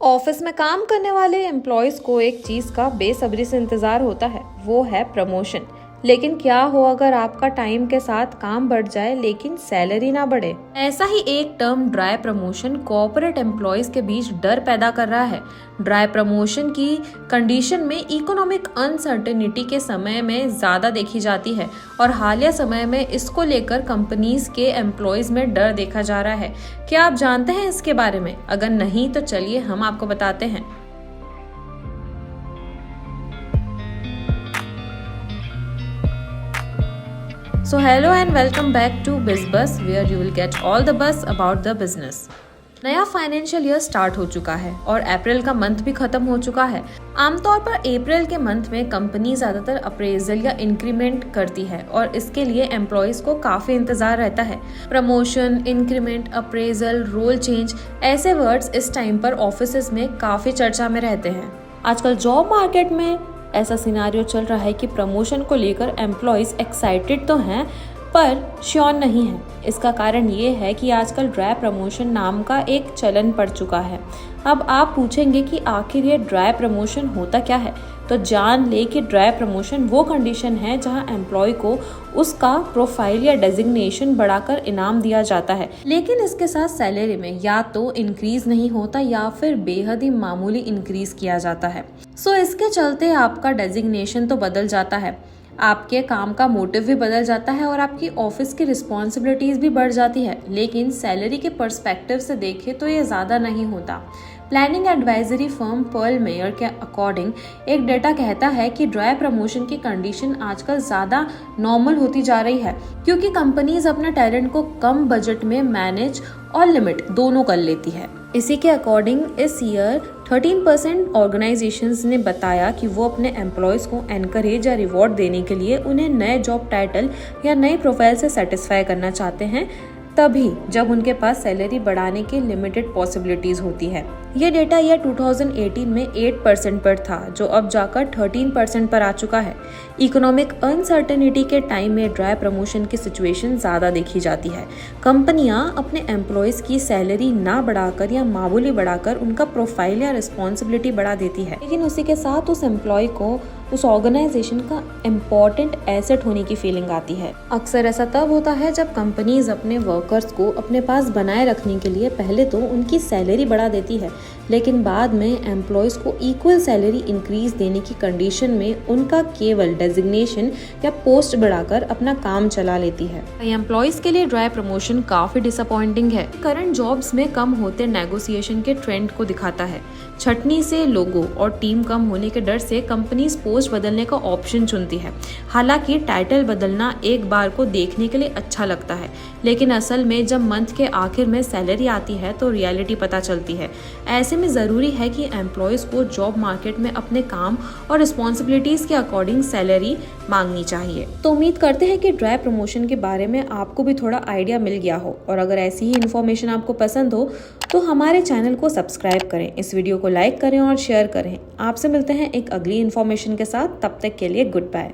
Office में काम करने वाले एम्प्लॉयज़ को एक चीज़ का बेसब्री से इंतज़ार होता है, वो है प्रमोशन। लेकिन क्या हो अगर आपका टाइम के साथ काम बढ़ जाए लेकिन सैलरी ना बढ़े। ऐसा ही एक term dry promotion corporate employees के बीच डर पैदा कर रहा है। ड्राई प्रमोशन की कंडीशन में इकोनॉमिक अनसर्टेनिटी के समय में ज़्यादा देखी जाती है और हालिया समय में इसको लेकर कंपनीज के एम्प्लॉयज़ में डर देखा जा रहा है। क्या आप जानते हैं इसके बारे में? अगर नहीं तो चलिए हम आपको बताते हैं। So hello and welcome back to BizBuzz where you will get all the buzz about the business। नया फाइनेंशियल ईयर स्टार्ट हो चुका है और अप्रैल का मंथ भी खत्म हो चुका है। आमतौर पर अप्रैल के मंथ में कंपनी ज्यादातर अप्रेजल या इंक्रीमेंट करती है और इसके लिए एम्प्लॉयज को काफी इंतजार रहता है। Promotion, increment, appraisal, role change ऐसे वर्ड्स इस टाइम पर ऑफिसेज में काफी चर्चा में रहते हैं। आजकल जॉब मार्केट में ऐसा सिनारियो चल रहा है कि प्रमोशन को लेकर एम्प्लॉयज़ एक्साइटेड तो हैं पर श्योर नहीं है। इसका कारण ये है कि आजकल ड्राई प्रमोशन नाम का एक चलन पड़ चुका है। अब आप पूछेंगे कि आखिर ये ड्राई प्रमोशन होता क्या है, तो जान ले कि ड्राई प्रमोशन वो कंडीशन है जहां एम्प्लॉय को उसका प्रोफाइल या डेजिग्नेशन बढ़ाकर इनाम दिया जाता है, लेकिन इसके साथ सैलरी में या तो इंक्रीज नहीं होता या फिर बेहद ही मामूली इंक्रीज किया जाता है। सो इसके चलते आपका डेजिग्नेशन तो बदल जाता है, आपके काम का मोटिव भी बदल जाता है और आपकी ऑफिस की रिस्पॉन्सिबिलिटीज भी बढ़ जाती है, लेकिन सैलरी के पर्सपेक्टिव से देखें तो ये ज़्यादा नहीं होता। Planning advisory firm Pearl Meyer के अकॉर्डिंग एक डेटा कहता है कि ड्राई प्रमोशन की कंडीशन आजकल ज़्यादा नॉर्मल होती जा रही है क्योंकि कंपनीज अपने टैलेंट को कम बजट में मैनेज और लिमिट दोनों कर लेती है। इसी के अकॉर्डिंग इस ईयर 13% ऑर्गेनाइजेशंस ने बताया कि वो अपने एम्प्लॉयज़ को एनकरेज या रिवॉर्ड देने के लिए उन्हें नए जॉब टाइटल या नए प्रोफाइल से सेटिस्फाई करना चाहते हैं, तभी जब उनके पास सैलरी बढ़ाने की लिमिटेड पॉसिबिलिटीज होती है। ये डेटा ईयर 2018 में 8% पर था, जो अब जाकर 13% पर आ चुका है। इकोनॉमिक अनसर्टेनिटी के टाइम में ड्राई प्रमोशन की सिचुएशन ज़्यादा देखी जाती है। कंपनियां अपने एम्प्लॉयज़ की सैलरी ना बढ़ाकर या मामूली बढ़ाकर उनका प्रोफाइल या रिस्पॉन्सिबिलिटी बढ़ा देती है, लेकिन उसी के साथ उस एम्प्लॉय को उस ऑर्गेनाइजेशन का इम्पॉर्टेंट एसेट होने की फीलिंग आती है। अक्सर ऐसा तब होता है जब कंपनीज अपने वर्कर्स को अपने पास बनाए रखने के लिए पहले तो उनकी सैलरी बढ़ा देती है, लेकिन बाद में एम्प्लॉयज़ को इक्वल सैलरी इंक्रीज देने की कंडीशन में उनका केवल डेजिग्नेशन या पोस्ट बढ़ाकर अपना काम चला लेती है। एम्प्लॉयज़ के लिए ड्राई प्रमोशन काफी डिसअपॉइंटिंग है। करंट जॉब्स में कम होते नेगोशिएशन के ट्रेंड को दिखाता है। छटनी से लोगो और टीम कम होने के डर से कंपनीज पोस्ट बदलने का ऑप्शन चुनती है। हालांकि टाइटल बदलना एक बार को देखने के लिए अच्छा लगता है, लेकिन असल में जब मंथ के आखिर में सैलरी आती है तो रियलिटी पता चलती है। ऐसे में ज़रूरी है कि एम्प्लॉयज़ को जॉब मार्केट में अपने काम और रिस्पॉन्सिबिलिटीज़ के अकॉर्डिंग सैलरी मांगनी चाहिए। तो उम्मीद करते हैं कि ड्राई प्रमोशन के बारे में आपको भी थोड़ा आइडिया मिल गया हो, और अगर ऐसी ही इन्फॉर्मेशन आपको पसंद हो तो हमारे चैनल को सब्सक्राइब करें, इस वीडियो को लाइक करें और शेयर करें। आपसे मिलते हैं एक अगली इन्फॉर्मेशन के साथ, तब तक के लिए गुड बाय।